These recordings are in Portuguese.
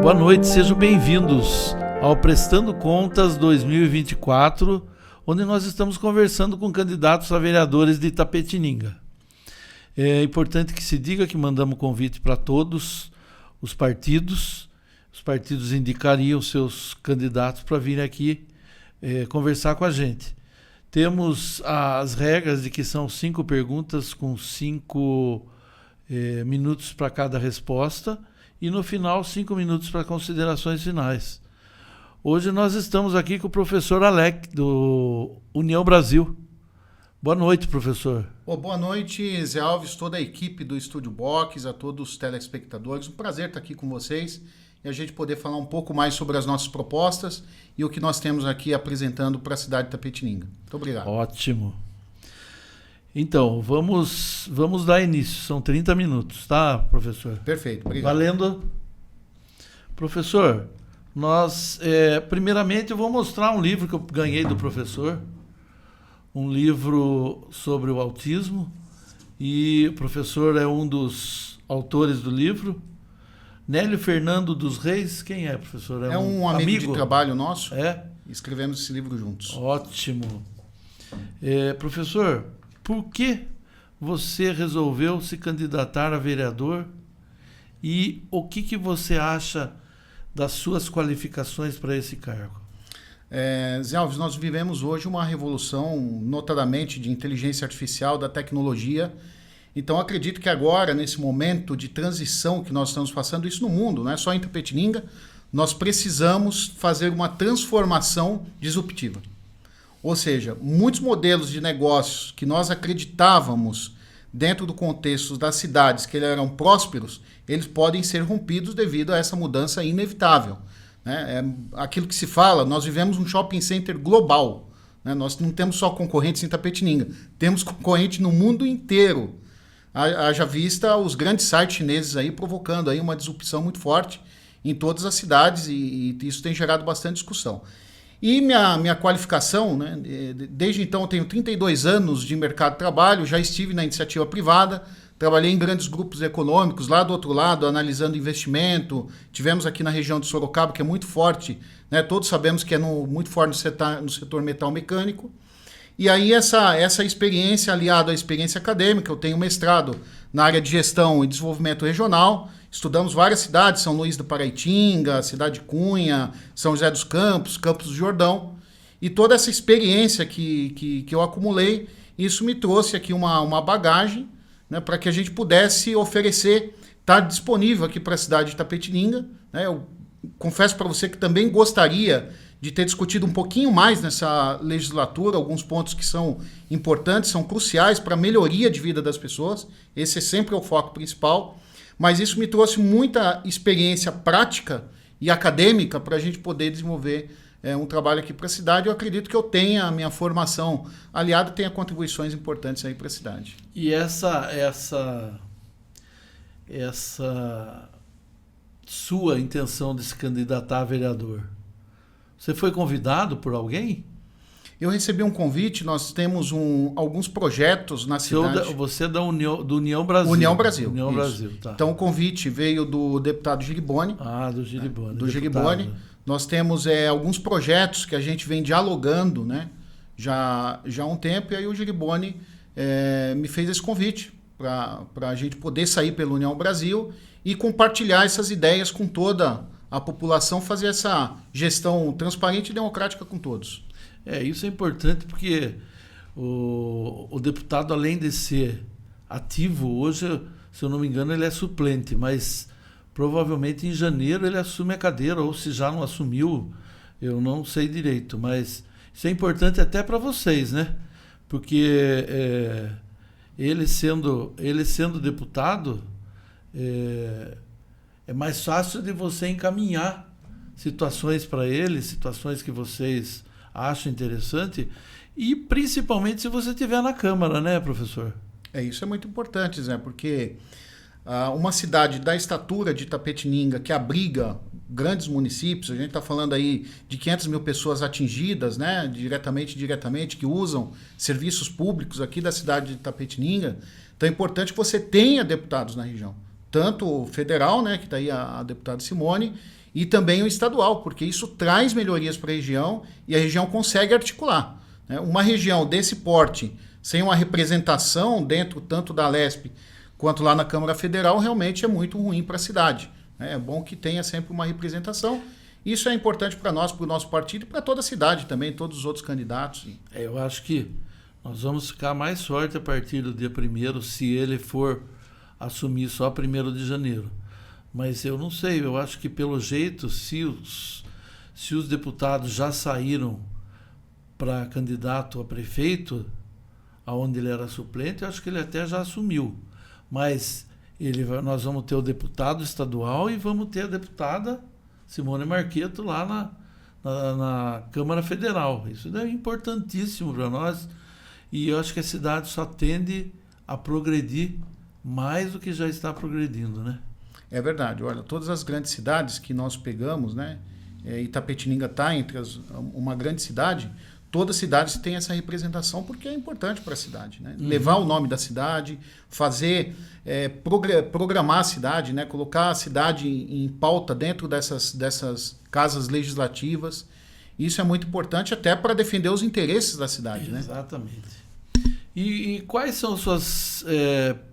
Boa noite, sejam bem-vindos ao Prestando Contas 2024, onde nós estamos conversando com candidatos a vereadores de Itapetininga. É importante que se diga que mandamos convite para todos os partidos indicariam seus candidatos para vir aqui conversar com a gente. Temos as regras de que são 5 perguntas com 5 minutos para cada resposta e no final 5 minutos para considerações finais. Hoje nós estamos aqui com o professor Alec, do União Brasil. Boa noite, professor. Boa noite, Zé Alves, toda a equipe do Estúdio Box, a todos os telespectadores. Um prazer estar aqui com vocês e a gente poder falar um pouco mais sobre as nossas propostas e o que nós temos aqui apresentando para a cidade de Itapetininga. Muito obrigado. Ótimo. Então, vamos dar início. São 30 minutos, tá, professor? Perfeito, obrigado. Valendo. Professor, primeiramente eu vou mostrar um livro que eu ganhei do professor, um livro sobre o autismo, e o professor é um dos autores do livro. Nélio Fernando dos Reis, quem é, professor? É um amigo de trabalho nosso. É? Escrevemos esse livro juntos. Ótimo. Professor, por que você resolveu se candidatar a vereador e o que você acha das suas qualificações para esse cargo? Zé Alves, nós vivemos hoje uma revolução, notadamente de inteligência artificial, da tecnologia. Então, acredito que agora, nesse momento de transição que nós estamos passando, isso no mundo, não é só em Itapetininga, nós precisamos fazer uma transformação disruptiva. Ou seja, muitos modelos de negócios que nós acreditávamos dentro do contexto das cidades, que eles eram prósperos, eles podem ser rompidos devido a essa mudança inevitável. Aquilo que se fala, nós vivemos um shopping center global. Nós não temos só concorrentes em Itapetininga, temos concorrente no mundo inteiro. Haja vista os grandes sites chineses aí provocando aí uma disrupção muito forte em todas as cidades e isso tem gerado bastante discussão. E minha qualificação, desde então eu tenho 32 anos de mercado de trabalho, já estive na iniciativa privada, trabalhei em grandes grupos econômicos, lá do outro lado, analisando investimento, tivemos aqui na região de Sorocaba, que é muito forte, todos sabemos que é muito forte no setor metal mecânico. E aí essa experiência, aliada à experiência acadêmica, eu tenho mestrado na área de gestão e desenvolvimento regional, estudamos várias cidades, São Luís do Paraitinga, Cidade de Cunha, São José dos Campos, Campos do Jordão, e toda essa experiência que eu acumulei, isso me trouxe aqui uma bagagem, para que a gente pudesse oferecer, estar disponível aqui para a cidade de Itapetininga. Eu confesso para você que também gostaria de ter discutido um pouquinho mais nessa legislatura, alguns pontos que são importantes, são cruciais para a melhoria de vida das pessoas. Esse é sempre o foco principal. Mas isso me trouxe muita experiência prática e acadêmica para a gente poder desenvolver um trabalho aqui para a cidade. Eu acredito que eu tenha a minha formação aliada, tenha contribuições importantes aí para a cidade. E essa sua intenção de se candidatar a vereador, você foi convidado por alguém? Eu recebi um convite, nós temos alguns projetos na cidade. Você é do União Brasil. União Brasil. União Brasil, tá. Então o convite veio do deputado Giriboni. Do Giriboni. Do Giriboni. Nós temos alguns projetos que a gente vem dialogando, já há um tempo, e aí o Giriboni me fez esse convite para a gente poder sair pela União Brasil e compartilhar essas ideias com toda a população, fazer essa gestão transparente e democrática com todos. Isso é importante porque o deputado, além de ser ativo, hoje, se eu não me engano, ele é suplente, mas provavelmente em janeiro ele assume a cadeira, ou se já não assumiu, eu não sei direito, mas isso é importante até para vocês, Porque ele sendo deputado, é mais fácil de você encaminhar situações para ele, situações que vocês acham interessante, e principalmente se você estiver na Câmara, professor? Isso é muito importante, Zé, porque uma cidade da estatura de Itapetininga, que abriga grandes municípios, a gente está falando aí de 500 mil pessoas atingidas, diretamente, que usam serviços públicos aqui da cidade de Itapetininga, então é importante que você tenha deputados na região. Tanto o federal, que está aí a deputada Simone, e também o estadual, porque isso traz melhorias para a região e a região consegue articular. Né? Uma região desse porte, sem uma representação dentro tanto da Alesp quanto lá na Câmara Federal, realmente é muito ruim para a cidade. Né? É bom que tenha sempre uma representação. Isso é importante para nós, para o nosso partido e para toda a cidade também, todos os outros candidatos. Eu acho que nós vamos ficar mais forte a partir do dia 1º, se ele for assumir só 1º de janeiro. Mas eu não sei, eu acho que pelo jeito, se os deputados já saíram para candidato a prefeito, aonde ele era suplente, eu acho que ele até já assumiu. Mas nós vamos ter o deputado estadual e vamos ter a deputada Simone Marqueto lá na Câmara Federal. Isso é importantíssimo para nós e eu acho que a cidade só tende a progredir mais do que já está progredindo, né? É verdade. Olha, todas as grandes cidades que nós pegamos, né? Itapetininga está entre uma grande cidade. Todas as cidades têm essa representação porque é importante para a cidade, né? Levar o nome da cidade, fazer, programar a cidade, né? Colocar a cidade em pauta dentro dessas casas legislativas. Isso é muito importante até para defender os interesses da cidade, né? Exatamente. E quais são suas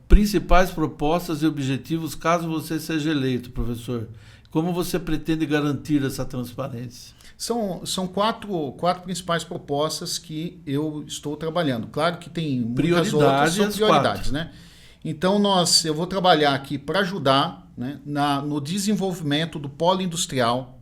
principais propostas e objetivos caso você seja eleito, professor? Como você pretende garantir essa transparência? São quatro principais propostas que eu estou trabalhando. Claro que tem muitas outras, são prioridades, né? Então eu vou trabalhar aqui para ajudar, né, no desenvolvimento do polo industrial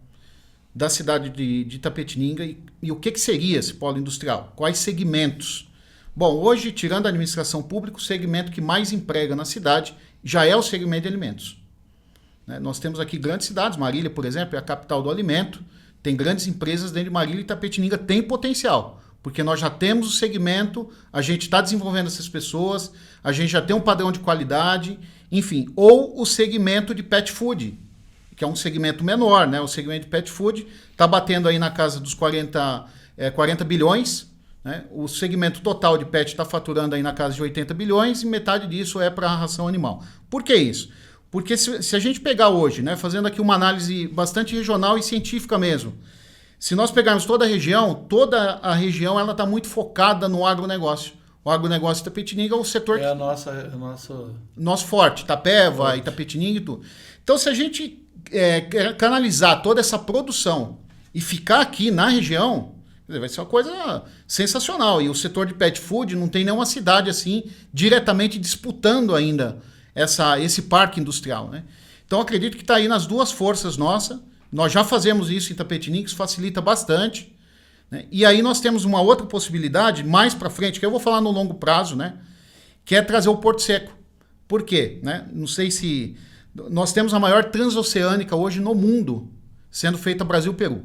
da cidade de Itapetininga e o que seria esse polo industrial? Quais segmentos? Bom, hoje, tirando a administração pública, o segmento que mais emprega na cidade já é o segmento de alimentos. Né? Nós temos aqui grandes cidades, Marília, por exemplo, é a capital do alimento, tem grandes empresas dentro de Marília e Itapetininga tem potencial, porque nós já temos o segmento, a gente está desenvolvendo essas pessoas, a gente já tem um padrão de qualidade, enfim, ou o segmento de pet food, que é um segmento menor, né? O segmento de pet food está batendo aí na casa dos 40 bilhões, né? O segmento total de pet está faturando aí na casa de 80 bilhões e metade disso é para a ração animal. Por que isso? Porque se a gente pegar hoje, né, fazendo aqui uma análise bastante regional e científica mesmo, se nós pegarmos toda a região ela está muito focada no agronegócio. O agronegócio de Itapetininga é o setor... Nosso forte, Itapeva, Itapetininga e tudo. Então, se a gente canalizar toda essa produção e ficar aqui na região, vai ser uma coisa sensacional. E o setor de pet food não tem nenhuma cidade assim diretamente disputando ainda esse parque industrial, né? Então, acredito que está aí nas duas forças nossas. Nós já fazemos isso em Itapetininga, isso facilita bastante. Né? E aí nós temos uma outra possibilidade mais para frente, que eu vou falar no longo prazo, né? Que é trazer o Porto Seco. Por quê? Né? Não sei se... Nós temos a maior transoceânica hoje no mundo, sendo feita Brasil-Peru.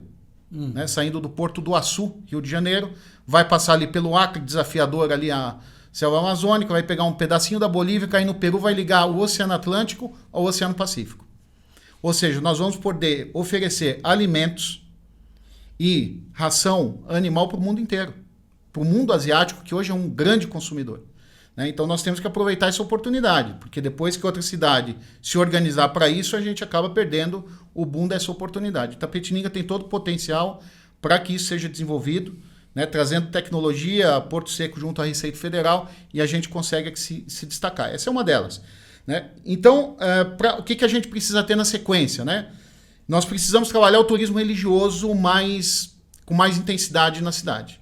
Né? Saindo do Porto do Açu, Rio de Janeiro, vai passar ali pelo Acre, desafiador ali a selva amazônica, vai pegar um pedacinho da Bolívia, cair no Peru, vai ligar o Oceano Atlântico ao Oceano Pacífico. Ou seja, nós vamos poder oferecer alimentos e ração animal para o mundo inteiro. Para o mundo asiático, que hoje é um grande consumidor. Né? Então nós temos que aproveitar essa oportunidade, porque depois que outra cidade se organizar para isso, a gente acaba perdendo o boom dessa oportunidade. Itapetininga tem todo o potencial para que isso seja desenvolvido, né? Trazendo tecnologia, Porto Seco junto à Receita Federal, e a gente consegue se destacar. Essa é uma delas. Né? Então, o que a gente precisa ter na sequência? Né? Nós precisamos trabalhar o turismo religioso com mais intensidade na cidade.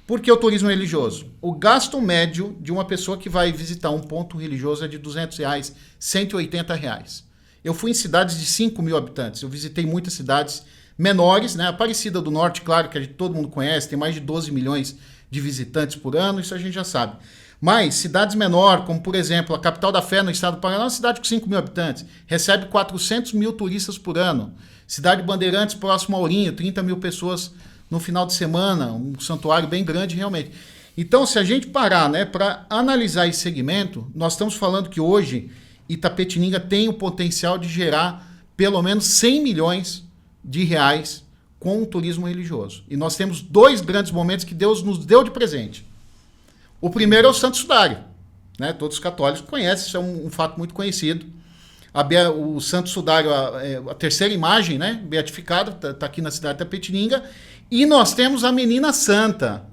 Por que o turismo religioso? O gasto médio de uma pessoa que vai visitar um ponto religioso é de R$200, R$180. Eu fui em cidades de 5 mil habitantes, eu visitei muitas cidades menores, né? Aparecida do Norte, claro, que todo mundo conhece, tem mais de 12 milhões de visitantes por ano, isso a gente já sabe. Mas cidades menores, como por exemplo a Capital da Fé no estado do Paraná, é uma cidade com 5 mil habitantes, recebe 400 mil turistas por ano. Cidade de Bandeirantes, próximo a Ourinho, 30 mil pessoas no final de semana, um santuário bem grande realmente. Então, se a gente parar, né, para analisar esse segmento, nós estamos falando que hoje Itapetininga tem o potencial de gerar pelo menos 100 milhões de reais com o turismo religioso. E nós temos 2 grandes momentos que Deus nos deu de presente. O primeiro é o Santo Sudário. Né? Todos os católicos conhecem, isso é um fato muito conhecido. O Santo Sudário, a terceira imagem, né? Beatificada, tá aqui na cidade de Itapetininga. E nós temos a menina santa,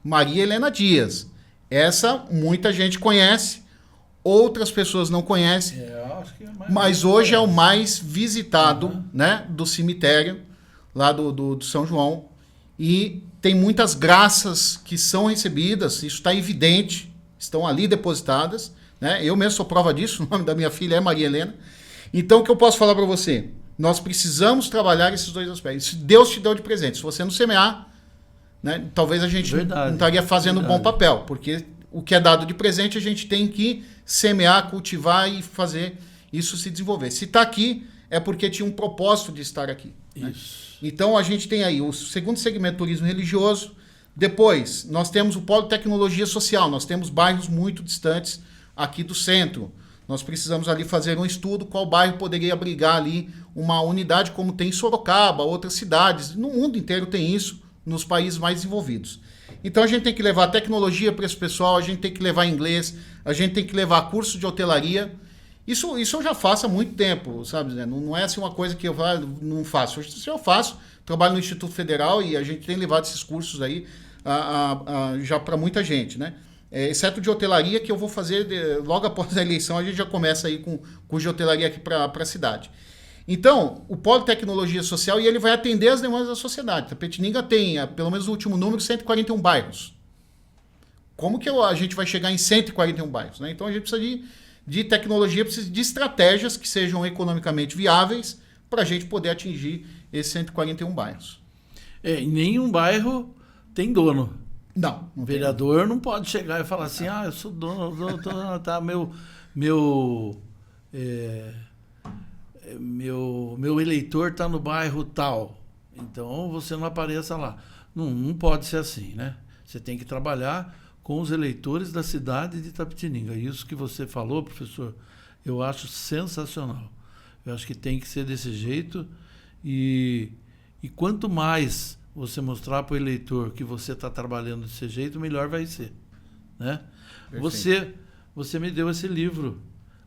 Maria Helena Dias. Essa muita gente conhece, outras pessoas não conhecem, acho que mas hoje é o mais visitado, né, do cemitério lá do São João. E tem muitas graças que são recebidas, isso está evidente, estão ali depositadas, né? Eu mesmo sou prova disso, o nome da minha filha é Maria Helena. Então, o que eu posso falar para você? Nós precisamos trabalhar esses dois aspectos. Deus te deu de presente. Se você não semear, né, talvez a gente não estaria fazendo um bom papel, porque o que é dado de presente a gente tem que semear, cultivar e fazer isso se desenvolver. Se está aqui, é porque tinha um propósito de estar aqui. Né? Então, a gente tem aí o segundo segmento, turismo religioso. Depois, nós temos o polo de tecnologia social. Nós temos bairros muito distantes aqui do centro. Nós precisamos ali fazer um estudo qual bairro poderia abrigar ali uma unidade como tem em Sorocaba, outras cidades. No mundo inteiro tem isso, nos países mais desenvolvidos. Então a gente tem que levar tecnologia para esse pessoal, a gente tem que levar inglês, a gente tem que levar curso de hotelaria. Isso eu já faço há muito tempo, sabe? Não é assim uma coisa que eu não faço. Isso eu faço, trabalho no Instituto Federal e a gente tem levado esses cursos aí já para muita gente, né? Exceto de hotelaria, que eu vou fazer logo após a eleição, a gente já começa aí com curso de hotelaria aqui para a cidade. Então, o Polo de Tecnologia Social, e ele vai atender as demandas da sociedade. Itapetininga tem, pelo menos no último número, 141 bairros. Como que a gente vai chegar em 141 bairros? Né? Então, a gente precisa de tecnologia, precisa de estratégias que sejam economicamente viáveis para a gente poder atingir esses 141 bairros. Em nenhum bairro tem dono. Não. O vereador não pode chegar e falar assim, eu sou dono, tá, meu eleitor está no bairro tal, então você não apareça lá. Não pode ser assim, né? Você tem que trabalhar com os eleitores da cidade de Itapetininga. Isso que você falou, professor, eu acho sensacional. Eu acho que tem que ser desse jeito e quanto mais você mostrar para o eleitor que você está trabalhando desse jeito, melhor vai ser, né? Você me deu esse livro,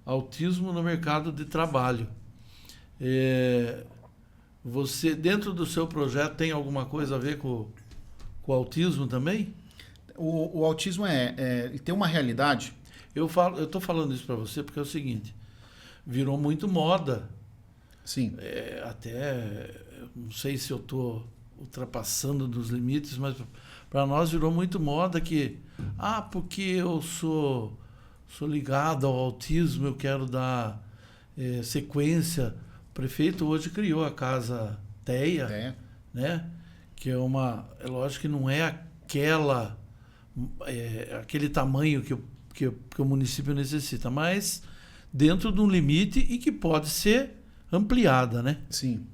Autismo no Mercado de Trabalho. Você, dentro do seu projeto, tem alguma coisa a ver com o autismo também? O autismo ele tem uma realidade. Eu estou falando isso para você porque é o seguinte, virou muito moda. Sim. Até, não sei se eu estou ultrapassando dos limites, mas para nós virou muito moda que, porque eu sou ligado ao autismo, eu quero dar sequência. O prefeito hoje criou a Casa TEA, né? Que é lógico que não é aquele tamanho que o município necessita, mas dentro de um limite e que pode ser ampliada, né? Sim.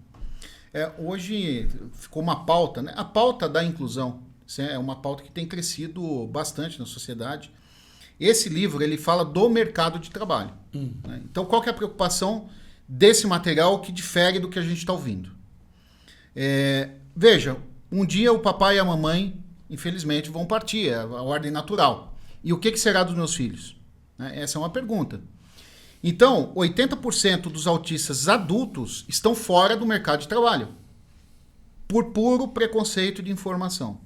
Hoje ficou uma pauta, né? A pauta da inclusão é uma pauta que tem crescido bastante na sociedade. Esse livro ele fala do mercado de trabalho. Né? Então, qual que é a preocupação desse material que difere do que a gente está ouvindo? Veja, um dia o papai e a mamãe, infelizmente, vão partir, é a ordem natural. E o que será dos meus filhos? Né? Essa é uma pergunta. Então, 80% dos autistas adultos estão fora do mercado de trabalho por puro preconceito de informação.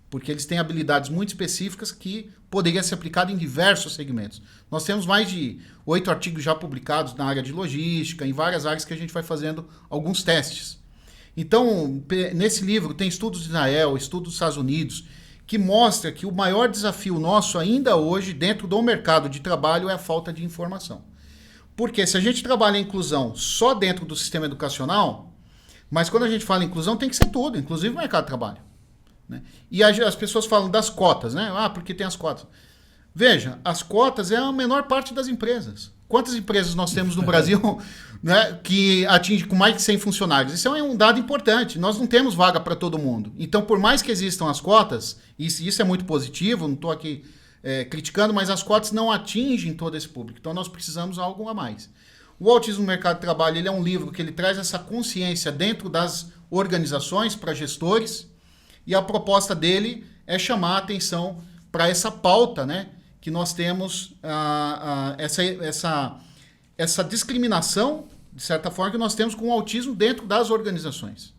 Porque eles têm habilidades muito específicas que poderiam ser aplicadas em diversos segmentos. Nós temos mais de 8 artigos já publicados na área de logística, em várias áreas que a gente vai fazendo alguns testes. Então, nesse livro tem estudos de Israel, estudos dos Estados Unidos, que mostra que o maior desafio nosso ainda hoje dentro do mercado de trabalho é a falta de informação. Porque se a gente trabalha a inclusão só dentro do sistema educacional, mas quando a gente fala em inclusão tem que ser tudo, inclusive o mercado de trabalho. Né? E as pessoas falam das cotas, né? Porque tem as cotas. Veja, as cotas é a menor parte das empresas. Quantas empresas nós temos no Brasil, né, que atinge com mais de 100 funcionários? Isso é um dado importante. Nós não temos vaga para todo mundo. Então, por mais que existam as cotas, isso é muito positivo, não estou aqui criticando, mas as cotas não atingem todo esse público. Então, nós precisamos de algo a mais. O Autismo no Mercado de Trabalho ele é um livro que ele traz essa consciência dentro das organizações para gestores, e a proposta dele é chamar a atenção para essa pauta, né, que nós temos essa discriminação, de certa forma, que nós temos com o autismo dentro das organizações.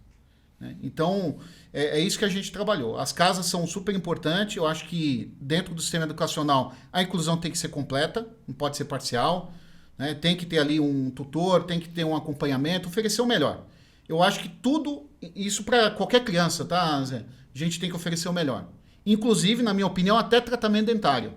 Né? Então, é isso que a gente trabalhou. As casas são super importantes. Eu acho que dentro do sistema educacional a inclusão tem que ser completa, não pode ser parcial. Né? Tem que ter ali um tutor, tem que ter um acompanhamento, oferecer o melhor. Eu acho que tudo, isso para qualquer criança, tá, Zé? A gente tem que oferecer o melhor. Inclusive, na minha opinião, até tratamento dentário.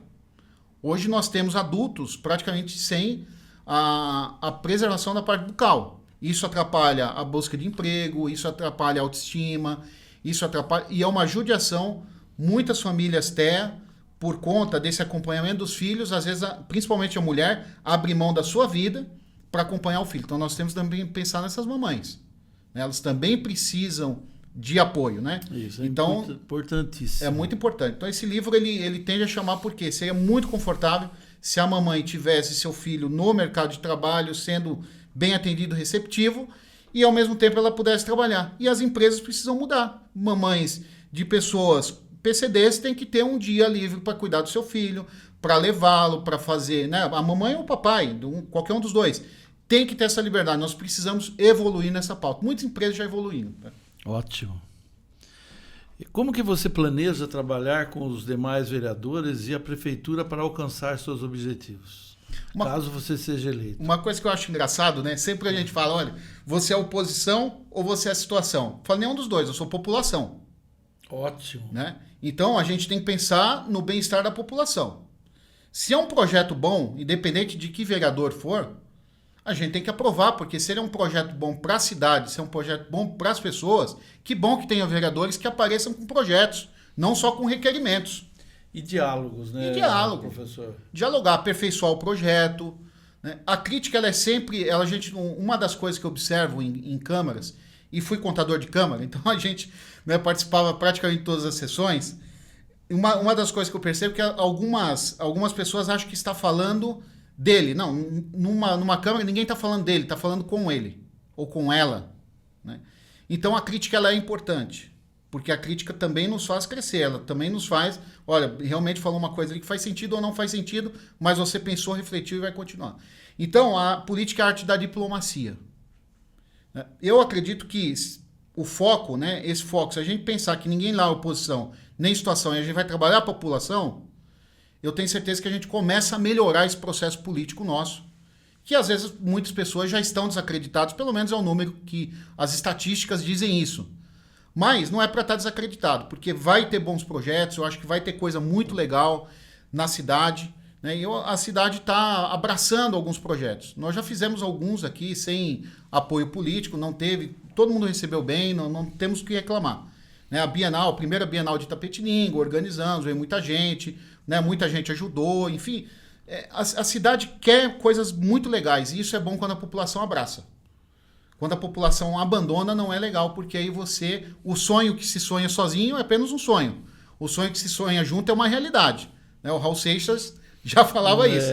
Hoje nós temos adultos praticamente sem a preservação da parte bucal. Isso atrapalha a busca de emprego, isso atrapalha a autoestima, isso atrapalha... E é uma judiação, muitas famílias têm, por conta desse acompanhamento dos filhos, às vezes, principalmente a mulher, abre mão da sua vida para acompanhar o filho. Então nós temos também que pensar nessas mamães. Elas também precisam de apoio, né? Isso, então, importantíssimo. É muito importante. Então esse livro ele tende a chamar porque seria muito confortável se a mamãe tivesse seu filho no mercado de trabalho, sendo bem atendido, receptivo, e ao mesmo tempo ela pudesse trabalhar. E as empresas precisam mudar. Mamães de pessoas PCDs têm que ter um dia livre para cuidar do seu filho, para levá-lo, para fazer, né? A mamãe ou o papai, qualquer um dos dois, tem que ter essa liberdade. Nós precisamos evoluir nessa pauta. Muitas empresas já evoluíram. Né? Ótimo. E como que você planeja trabalhar com os demais vereadores e a prefeitura para alcançar seus objetivos? Caso você seja eleito. Uma coisa que eu acho engraçado, né? Sempre a gente fala, olha, você é oposição ou você é a situação? Eu falo, nenhum dos dois, eu sou população. Ótimo. Né? Então a gente tem que pensar no bem-estar da população. Se é um projeto bom, independente de que vereador for, a gente tem que aprovar, porque se ele é um projeto bom para a cidade, se é um projeto bom para as pessoas, que bom que tenha vereadores que apareçam com projetos, não só com requerimentos. E diálogos, né? E diálogo. Professor? Dialogar, aperfeiçoar o projeto. Né? A crítica, ela é sempre... uma das coisas que eu observo em câmaras, e fui contador de câmara, então a gente, né, participava praticamente de todas as sessões. Uma das coisas que eu percebo é que algumas pessoas acham que está falando dele. Não, numa câmara ninguém está falando dele, está falando com ele ou com ela. Né? Então a crítica ela é importante, porque a crítica também nos faz crescer, ela também nos faz, olha, realmente falou uma coisa ali que faz sentido ou não faz sentido, mas você pensou, refletiu e vai continuar. Então a política é a arte da diplomacia. Eu acredito que o foco, né, esse foco, se a gente pensar que ninguém lá é oposição, nem situação, e a gente vai trabalhar a população, eu tenho certeza que a gente começa a melhorar esse processo político nosso, que às vezes muitas pessoas já estão desacreditadas, pelo menos é o número que as estatísticas dizem isso. Mas não é para estar desacreditado, porque vai ter bons projetos, eu acho que vai ter coisa muito legal na cidade, né? E a cidade está abraçando alguns projetos. Nós já fizemos alguns aqui sem apoio político, não teve, todo mundo recebeu bem, não temos o que reclamar. Né? A Bienal, a primeira Bienal de Itapetininga, organizamos, veio muita gente, né? Muita gente ajudou, enfim. A cidade quer coisas muito legais, e isso é bom quando a população abraça. Quando a população abandona, não é legal, porque aí o sonho que se sonha sozinho é apenas um sonho. O sonho que se sonha junto é uma realidade. Né? O Raul Seixas já falava isso.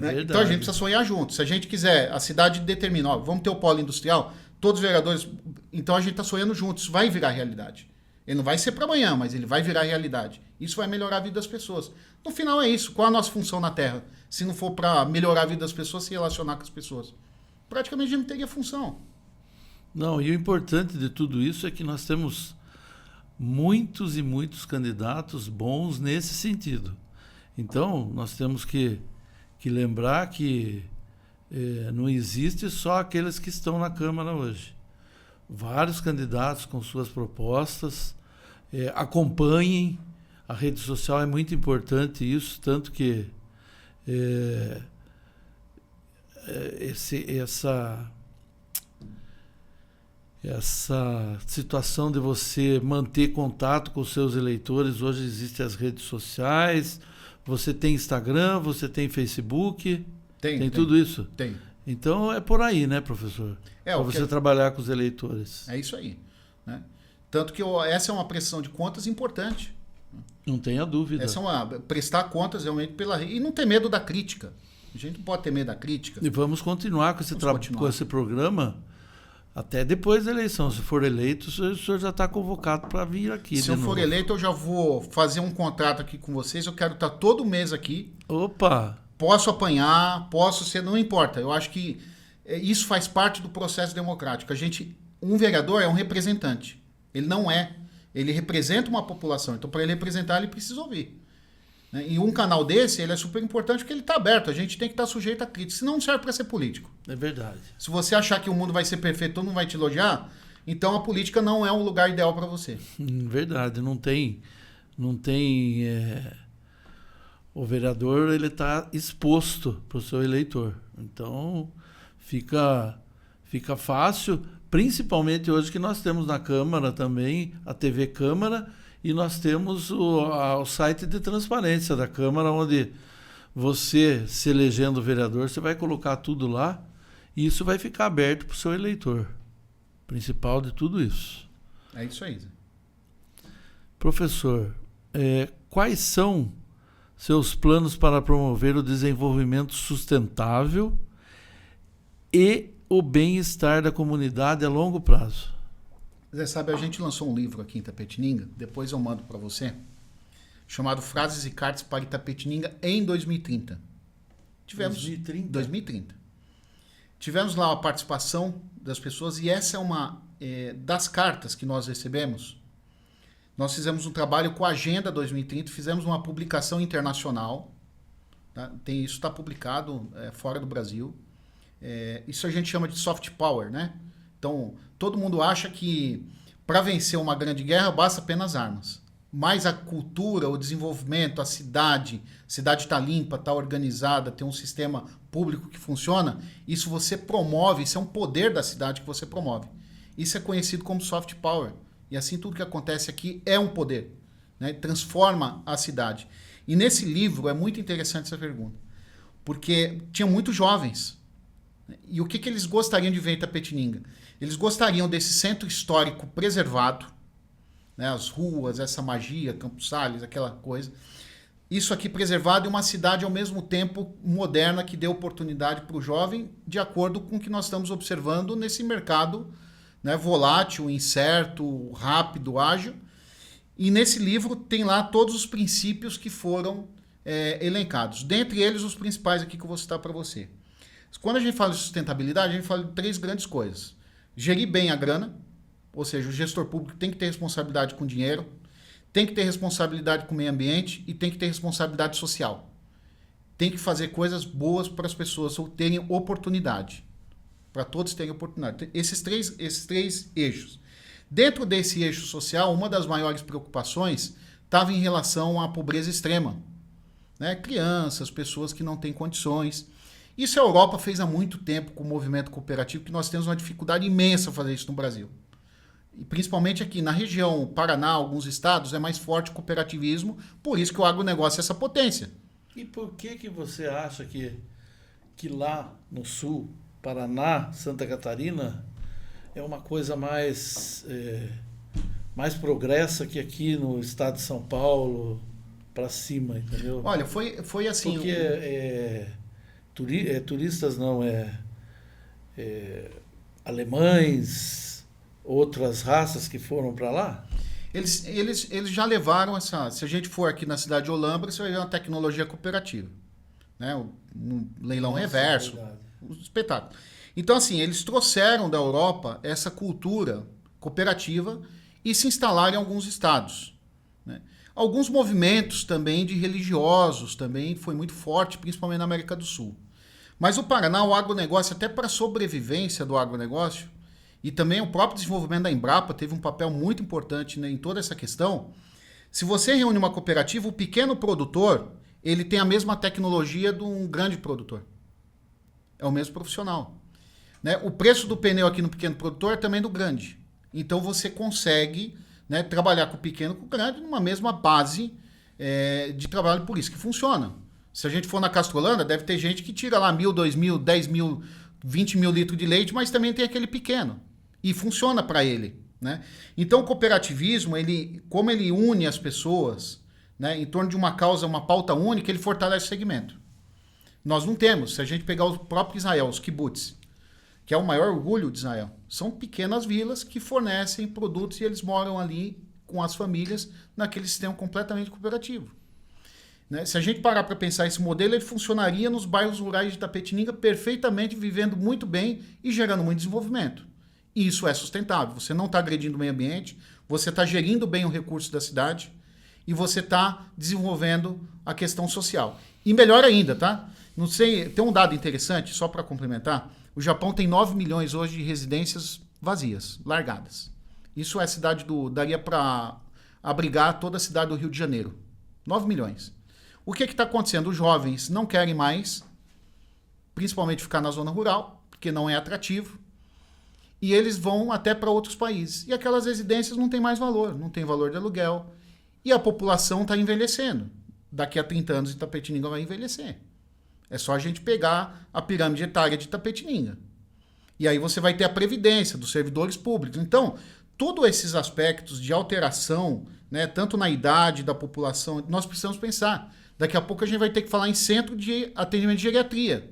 Né? Então a gente precisa sonhar junto. Se a gente quiser, a cidade determina, ó, vamos ter o polo industrial, todos os vereadores, então a gente está sonhando juntos, isso vai virar realidade. Ele não vai ser para amanhã, mas ele vai virar realidade. Isso vai melhorar a vida das pessoas. No final é isso. Qual a nossa função na Terra? Se não for para melhorar a vida das pessoas, se relacionar com as pessoas. Praticamente a gente não teria função. Não, e o importante de tudo isso é que nós temos muitos e muitos candidatos bons nesse sentido. Então, nós temos que lembrar que não existe só aqueles que estão na Câmara hoje. Vários candidatos com suas propostas, acompanhem. A rede social é muito importante isso, tanto que essa situação de você manter contato com os seus eleitores, hoje existem as redes sociais, você tem Instagram, você tem Facebook, tem tudo isso? Tem. Então é por aí, né, professor? Para você trabalhar com os eleitores. É isso aí. Né? Tanto que essa é uma prestação de contas importante. Não tenha dúvida. Essa é prestar contas realmente e não ter medo da crítica. A gente não pode ter medo da crítica. E vamos continuar com esse programa até depois da eleição. Se for eleito, o senhor já está convocado para vir aqui. Se eu for eleito, eu já vou fazer um contrato aqui com vocês. Eu quero estar todo mês aqui. Opa! Posso apanhar, posso ser, não importa. Eu acho que isso faz parte do processo democrático. Um vereador é um representante. Ele não é. Ele representa uma população. Então, para ele representar, ele precisa ouvir. Né? E um canal desse, ele é super importante porque ele está aberto. A gente tem que estar sujeito a crítica. Senão não serve para ser político. É verdade. Se você achar que o mundo vai ser perfeito, todo mundo vai te elogiar, então a política não é um lugar ideal para você. Verdade. Não tem... O vereador, ele está exposto para o seu eleitor. Então, fica fácil, principalmente hoje que nós temos na Câmara também, a TV Câmara, e nós temos o site de transparência da Câmara, onde você, se elegendo vereador, você vai colocar tudo lá, e isso vai ficar aberto para o seu eleitor. Principal de tudo isso. É isso aí, Zé. Professor, quais são seus planos para promover o desenvolvimento sustentável e o bem-estar da comunidade a longo prazo? Zé, sabe, a gente lançou um livro aqui em Itapetininga, depois eu mando para você, chamado Frases e Cartas para Itapetininga em 2030. 2030. Tivemos lá a participação das pessoas e essa é uma das cartas que nós recebemos. Nós fizemos um trabalho com a Agenda 2030, fizemos uma publicação internacional. Tá? Isso está publicado fora do Brasil. Isso a gente chama de soft power, né? Então, todo mundo acha que para vencer uma grande guerra basta apenas armas. Mas a cultura, o desenvolvimento, a cidade está limpa, está organizada, tem um sistema público que funciona, isso você promove, isso é um poder da cidade que você promove. Isso é conhecido como soft power. E assim tudo que acontece aqui é um poder, né? Transforma a cidade. E nesse livro é muito interessante essa pergunta, porque tinha muitos jovens. E o que eles gostariam de ver em Itapetininga? Eles gostariam desse centro histórico preservado, né? As ruas, essa magia, Campos Sales, aquela coisa. Isso aqui preservado e uma cidade ao mesmo tempo moderna que dê oportunidade para o jovem, de acordo com o que nós estamos observando nesse mercado, né, volátil, incerto, rápido, ágil. E nesse livro tem lá todos os princípios que foram elencados. Dentre eles, os principais aqui que eu vou citar para você. Quando a gente fala de sustentabilidade, a gente fala de 3 grandes coisas. Gerir bem a grana, ou seja, o gestor público tem que ter responsabilidade com o dinheiro, tem que ter responsabilidade com o meio ambiente e tem que ter responsabilidade social. Tem que fazer coisas boas para as pessoas ou terem oportunidade. Para todos terem oportunidade. Esses três eixos. Dentro desse eixo social, uma das maiores preocupações estava em relação à pobreza extrema. Né? Crianças, pessoas que não têm condições. Isso a Europa fez há muito tempo com o movimento cooperativo, que nós temos uma dificuldade imensa a fazer isso no Brasil. E principalmente aqui na região Paraná, alguns estados, é mais forte o cooperativismo, por isso que o agronegócio é essa potência. E por que você acha que lá no sul, Paraná, Santa Catarina, é uma coisa mais progressa que aqui no estado de São Paulo, para cima, entendeu? Olha, foi assim... Porque turistas não, alemães, outras raças que foram para lá? Eles já levaram essa... Se a gente for aqui na cidade de Olambra, você vai ver uma tecnologia cooperativa. Né? Um leilão reverso. Um espetáculo. Então, assim, eles trouxeram da Europa essa cultura cooperativa e se instalaram em alguns estados. Né? Alguns movimentos também de religiosos também foi muito forte, principalmente na América do Sul. Mas o Paraná, o agronegócio, até para a sobrevivência do agronegócio, e também o próprio desenvolvimento da Embrapa teve um papel muito importante, né, em toda essa questão. Se você reúne uma cooperativa, o pequeno produtor, ele tem a mesma tecnologia de um grande produtor. É o mesmo profissional. Né? O preço do pneu aqui no pequeno produtor é também do grande. Então você consegue, né, trabalhar com o pequeno e com o grande numa mesma base de trabalho, por isso que funciona. Se a gente for na Castrolanda, deve ter gente que tira lá 1.000, 2.000, 10.000, 20.000 litros de leite, mas também tem aquele pequeno. E funciona para ele. Né? Então o cooperativismo, como ele une as pessoas, né, em torno de uma causa, uma pauta única, ele fortalece o segmento. Nós não temos. Se a gente pegar o próprio Israel, os kibbutz, que é o maior orgulho de Israel, são pequenas vilas que fornecem produtos e eles moram ali com as famílias naquele sistema completamente cooperativo. Né? Se a gente parar para pensar esse modelo, ele funcionaria nos bairros rurais de Itapetininga perfeitamente, vivendo muito bem e gerando muito desenvolvimento. E isso é sustentável. Você não está agredindo o meio ambiente, você está gerindo bem o recurso da cidade e você está desenvolvendo a questão social. E melhor ainda, tá? Não sei, tem um dado interessante, só para complementar. O Japão tem 9 milhões hoje de residências vazias, largadas. Isso é cidade daria para abrigar toda a cidade do Rio de Janeiro. 9 milhões. O que está acontecendo? Os jovens não querem mais, principalmente ficar na zona rural, porque não é atrativo, e eles vão até para outros países. E aquelas residências não têm mais valor, não tem valor de aluguel, e a população está envelhecendo. Daqui a 30 anos Itapetininga vai envelhecer. É só a gente pegar a pirâmide etária de Itapetininga. E aí você vai ter a previdência dos servidores públicos. Então, todos esses aspectos de alteração, né, tanto na idade da população, nós precisamos pensar. Daqui a pouco a gente vai ter que falar em centro de atendimento de geriatria.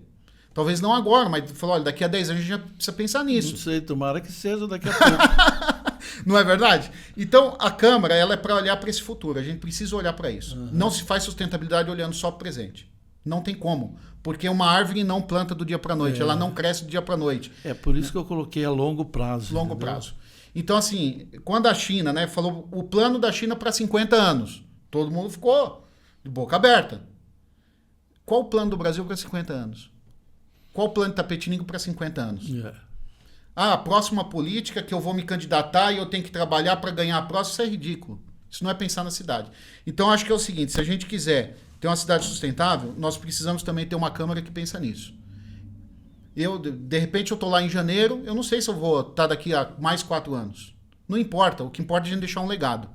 Talvez não agora, mas olha, daqui a 10 anos a gente já precisa pensar nisso. Não sei, tomara que seja daqui a pouco. Não é verdade? Então, a Câmara ela é para olhar para esse futuro. A gente precisa olhar para isso. Uhum. Não se faz sustentabilidade olhando só para o presente. Não tem como. Porque uma árvore não planta do dia para a noite. Ela não cresce do dia para a noite. É por isso que eu coloquei a longo prazo. Longo entendeu? Prazo. Então, assim, quando a China, né, falou o plano da China para 50 anos, todo mundo ficou de boca aberta. Qual o plano do Brasil para 50 anos? Qual o plano de Itapetininga para 50 anos? A próxima política que eu vou me candidatar e eu tenho que trabalhar para ganhar a próxima, isso é ridículo. Isso não é pensar na cidade. Então, acho que é o seguinte, se a gente quiser ter uma cidade sustentável, nós precisamos também ter uma Câmara que pensa nisso. De repente, eu estou lá em janeiro, eu não sei se eu vou estar daqui a mais 4 anos. Não importa, o que importa é a gente deixar um legado.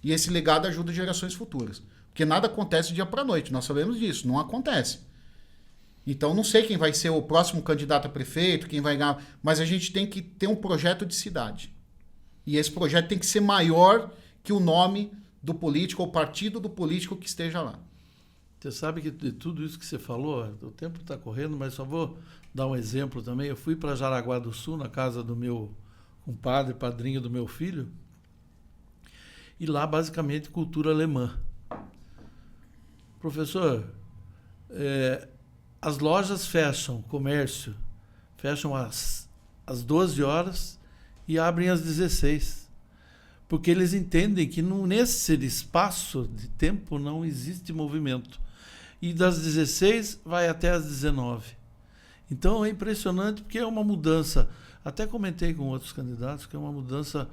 E esse legado ajuda gerações futuras. Porque nada acontece do dia para a noite, nós sabemos disso, não acontece. Então, não sei quem vai ser o próximo candidato a prefeito, quem vai ganhar, mas a gente tem que ter um projeto de cidade. E esse projeto tem que ser maior que o nome do político ou partido do político que esteja lá. Você sabe que de tudo isso que você falou, o tempo está correndo, mas só vou dar um exemplo também. Eu fui para Jaraguá do Sul, na casa do meu compadre, padrinho do meu filho, e lá, basicamente, cultura alemã. Professor, as lojas fecham, comércio, fecham às 12 horas e abrem às 16. Porque eles entendem que nesse espaço de tempo não existe movimento. E das 16 vai até às 19. Então é impressionante porque é uma mudança. Até comentei com outros candidatos que é uma mudança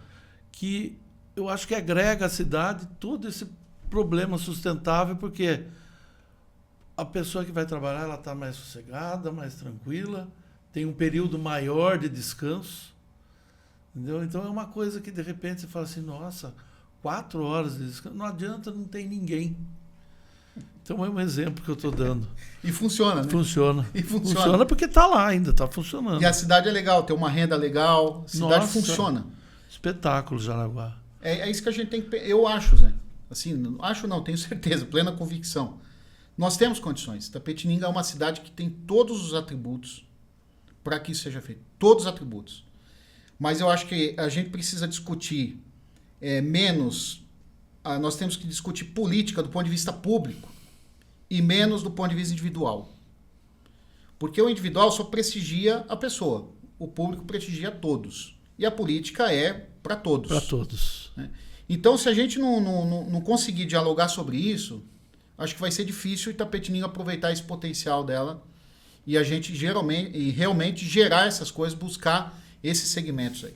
que eu acho que agrega à cidade todo esse problema sustentável, porque a pessoa que vai trabalhar ela está mais sossegada, mais tranquila, tem um período maior de descanso. Entendeu? Então é uma coisa que de repente você fala assim, nossa, 4 horas de descanso, não adianta, não tem ninguém. Então é um exemplo que eu estou dando. E funciona, né? Funciona. E funciona. Funciona porque está lá ainda, está funcionando. E a cidade é legal, tem uma renda legal, a cidade funciona. Espetáculo, Jaraguá. É isso que a gente tem que... Eu acho, Zé. Assim, acho não, tenho certeza, plena convicção. Nós temos condições. Itapetininga é uma cidade que tem todos os atributos para que isso seja feito. Todos os atributos. Mas eu acho que a gente precisa discutir menos... nós temos que discutir política do ponto de vista público e menos do ponto de vista individual. Porque o individual só prestigia a pessoa. O público prestigia todos. E a política é para todos. Para todos. Né? Então, se a gente não conseguir dialogar sobre isso, acho que vai ser difícil Itapetininga aproveitar esse potencial dela e a gente realmente gerar essas coisas, buscar esses segmentos aí.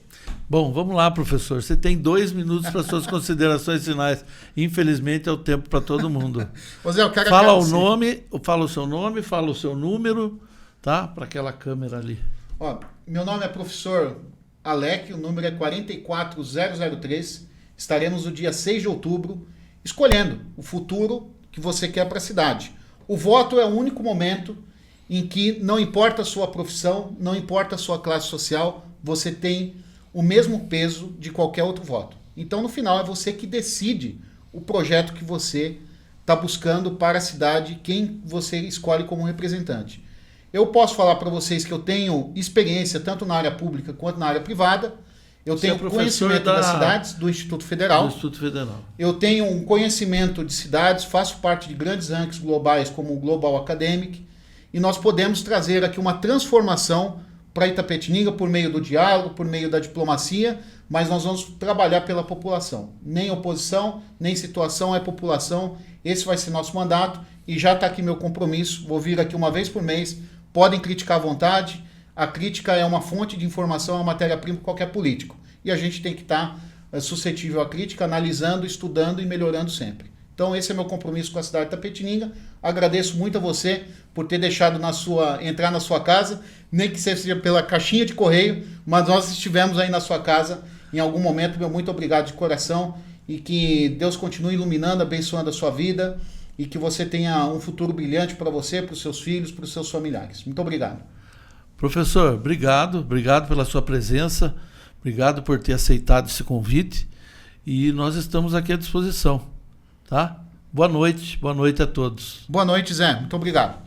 Bom, vamos lá, professor. Você tem 2 minutos para suas considerações finais. Infelizmente, é o tempo para todo mundo. Zé, eu quero fala o nome, fala o seu nome, fala o seu número, tá? Para aquela câmera ali. Meu nome é professor Alec, o número é 44003. Estaremos no dia 6 de outubro escolhendo o futuro que você quer para a cidade. O voto é o único momento em que não importa a sua profissão, não importa a sua classe social, você tem o mesmo peso de qualquer outro voto. Então, no final, é você que decide o projeto que você está buscando para a cidade, quem você escolhe como representante. Eu posso falar para vocês que eu tenho experiência tanto na área pública quanto na área privada. Eu Você tenho é professor conhecimento das cidades do Instituto Federal. Do Instituto Federal. Eu tenho um conhecimento de cidades, faço parte de grandes rankings globais como o Global Academic, e nós podemos trazer aqui uma transformação para Itapetininga por meio do diálogo, por meio da diplomacia, mas nós vamos trabalhar pela população. Nem oposição, nem situação, é população. Esse vai ser nosso mandato e já está aqui meu compromisso. Vou vir aqui uma vez por mês. Podem criticar à vontade. A crítica é uma fonte de informação, é uma matéria-prima para qualquer político. E a gente tem que estar suscetível à crítica, analisando, estudando e melhorando sempre. Então esse é meu compromisso com a cidade de Itapetininga. Agradeço muito a você por ter deixado entrar na sua casa, nem que seja pela caixinha de correio, mas nós estivemos aí na sua casa em algum momento. Meu muito obrigado de coração e que Deus continue iluminando, abençoando a sua vida e que você tenha um futuro brilhante para você, para os seus filhos, para os seus familiares. Muito obrigado. Professor, obrigado pela sua presença, obrigado por ter aceitado esse convite e nós estamos aqui à disposição. Tá? Boa noite a todos. Boa noite, Zé. Muito obrigado.